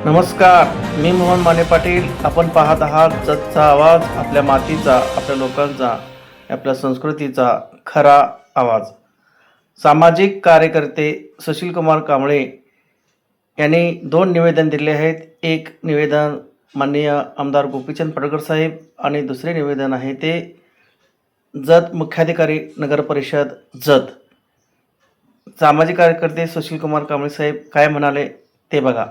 नमस्कार, मी मोहन माने पाटील. आपण पाहत आहात जतचा आवाज, आपल्या मातीचा, आपल्या लोकांचा, आपल्या संस्कृतीचा खरा आवाज. सामाजिक कार्यकर्ते सुशील कुमार कांबळे यांनी 2 निवेदन दिले आहेत. एक निवेदन माननीय आमदार गोपीचंद पडळकर साहेब आणि दुसरे निवेदन आहे ते जत मुख्याधिकारी नगर परिषद जत. सामाजिक कार्यकर्ते सुशील कुमार कांबळे साहेब काय म्हणाले ते बघा.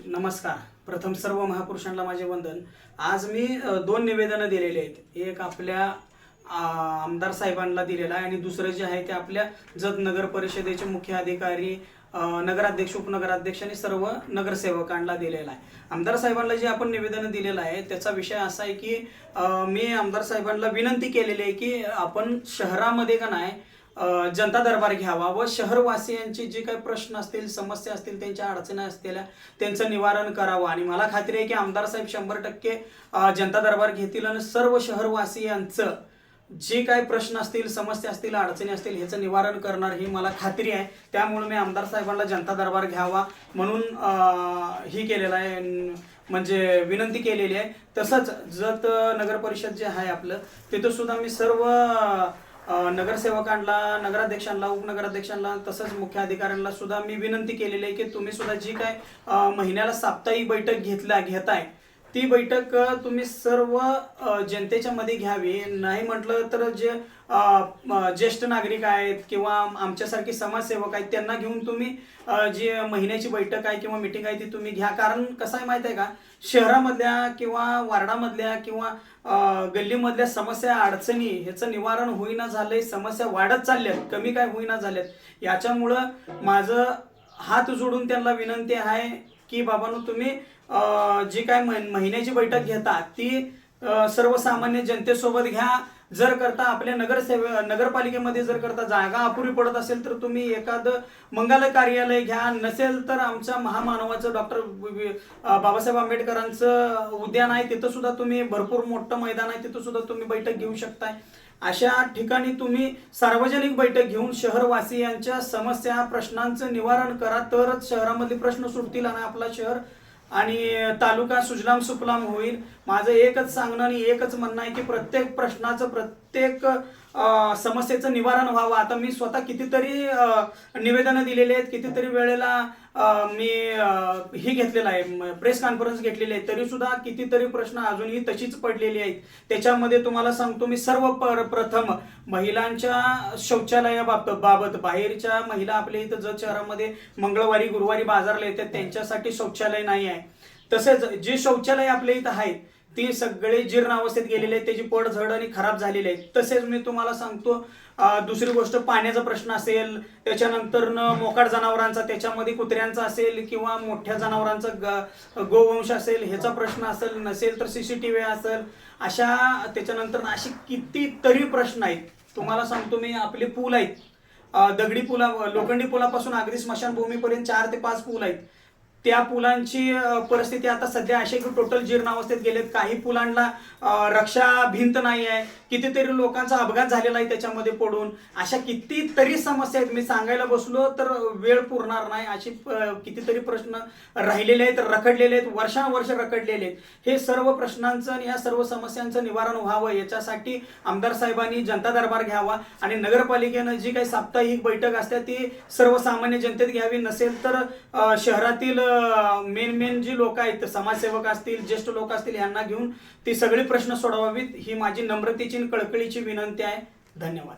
नमस्कार. प्रथम सर्व महापुरुषांना माझे वंदन. आज मी 2 निवेदनं दिलेली आहेत. एक आपल्या आमदार साहेबांना दिलेला आहे आणि दुसरं जे आहे ते आपल्या जत नगर परिषदेचे मुख्य अधिकारी, नगराध्यक्ष, उपनगराध्यक्ष आणि सर्व नगरसेवकांना दिलेला आहे. आमदार साहेबांना जे आपण निवेदन दिलेलं आहे त्याचा विषय असा आहे की मी आमदार साहेबांना विनंती केलेली आहे की आपण शहरामध्ये का नाही जनता दरबार घ्यावा व शहरवासियांचे जे काही प्रश्न असतील, समस्या असतील, त्यांच्या अडचणी असलेल्या त्यांचं निवारण करावं. आणि मला खात्री आहे की आमदार साहेब 100% जनता दरबार घेतील आणि सर्व शहरवासियांचं जे काही प्रश्न असतील, समस्या असतील, अडचणी असतील ह्याचं निवारण करणार ही मला खात्री आहे. त्यामुळे मी आमदार साहेबांना जनता दरबार घ्यावा म्हणून ही केलेलं आहे, म्हणजे विनंती केलेली आहे. तसंच जत नगर परिषद जे आहे आपलं तिथं सुद्धा मी सर्व नगरसेवकांना, नगराध्यक्षांना, उपनगराध्यक्षांना तसंच मुख्य अधिकाऱ्यांना सुद्धा मी विनंती केलेली आहे की तुम्ही सुद्धा जी काय महिन्याला साप्ताहिक बैठक घेताय ती बैठक तुम्ही सर्व जनतेच्या मध्ये घ्यावी. नाही म्हटलं तर जे ज्येष्ठ नागरिक आहेत किंवा आमच्यासारखी समाजसेवक आहेत त्यांना घेऊन तुम्ही जी महिन्याची बैठक आहे किंवा मीटिंग आहे ती तुम्ही घ्या. कारण कसं आहे माहिती आहे का, शहरामधल्या किंवा वार्डामधल्या किंवा गल्लीमधल्या समस्या, अडचणी ह्याचं निवारण होईना झालंय, समस्या वाढत चालल्यात, कमी काय होईना झाल्यात. याच्यामुळं माझं हात जोडून त्यांना विनंती आहे की बाबांनो तुम्ही जी काय महिन्याची बैठक घेता ती सर्वसामान्य जनतेसोबत घ्या. जर करता आपल्या नगरपालिकेमध्ये जर करता जागा अपुरी पडत असेल तर तुम्ही एखादं मंगल कार्यालय घ्या. नसेल तर आमच्या महामानवाचं डॉक्टर बाबासाहेब आंबेडकरांचं उद्यान आहे, तिथं सुद्धा तुम्ही, भरपूर मोठं मैदान आहे, तिथं सुद्धा तुम्ही बैठक घेऊ शकताय. अशा ठिकाणी तुम्ही सार्वजनिक बैठक घेऊन शहरवासियांच्या समस्या, प्रश्नांचं निवारण करा. तरच शहरामधले प्रश्न सुटतील आणि आपला शहर आणि तालुका सुजलाम सुफलाम होईल. माझं एकच सांगणं आणि एकच म्हणणं आहे की प्रत्येक प्रश्नाचं, प्रत्येक समस्येचं निवारण व्हावं. आता मी स्वतः कितीतरी निवेदनं दिलेली आहेत, कितीतरी वेळेला मी ही घेतलेलं आहे, प्रेस कॉन्फरन्स घेतलेली आहे, तरी सुद्धा कितीतरी प्रश्न अजूनही तशीच पडलेली आहेत. त्याच्यामध्ये तुम्हाला सांगतो मी सर्वप्रथम महिलांच्या शौचालयाबाबत बाहेरच्या महिला आपल्या इथं जत शहरामध्ये मंगळवारी, गुरुवारी बाजारला येतात, त्यांच्यासाठी शौचालय नाही आहे. तसेच जे शौचालय आपल्या इथं आहेत ती सगळे जीर्ण अवस्थेत गेलेले आहेत, त्याची पडझड आणि खराब झालेली आहे. तसेच मी तुम्हाला सांगतो दुसरी गोष्ट, पाण्याचा प्रश्न असेल, त्याच्यानंतर मोकाट जनावरांचा, त्याच्यामध्ये कुत्र्यांचा असेल किंवा मोठ्या जनावरांचा गोवंश असेल ह्याचा प्रश्न असेल, नसेल तर CCTV असेल, अशा त्याच्यानंतर अशी कितीतरी प्रश्न आहेत. तुम्हाला सांगतो मी, आपले पूल आहेत, दगडी पुला, लोखंडी पुलापासून अगदी स्मशानभूमीपर्यंत 4 ते 5 पूल आहेत. त्या पुलांची परिस्थिती आता सध्या अशी की टोटल जीर्ण अवस्थेत गेलेत. काही पुलांना रक्षा भिंत नाही आहे, कितीतरी लोकांचा अपघात झालेला आहे त्याच्यामध्ये पडून. अशा कितीतरी समस्या आहेत, मी सांगायला बसलो तर वेळ पुरणार नाही. अशी कितीतरी प्रश्न राहिलेले आहेत, रखडलेले आहेत, वर्षानुवर्ष रखडलेले आहेत. हे सर्व प्रश्नांचं आणि या सर्व समस्यांचं निवारण व्हावं याच्यासाठी आमदार साहेबांनी जनता दरबार घ्यावा आणि नगरपालिकेनं जी काही साप्ताहिक बैठक असते ती सर्वसामान्य जनतेत घ्यावी. नसेल तर शहरातील मेन जी लोक आहेत, समाजसेवक असतील, ज्येष्ठ लोक असतील, यांना घेऊन ती सगळी प्रश्न सोडवावीत ही माझी नम्रतेची आणि कळकळीची विनंती आहे. धन्यवाद.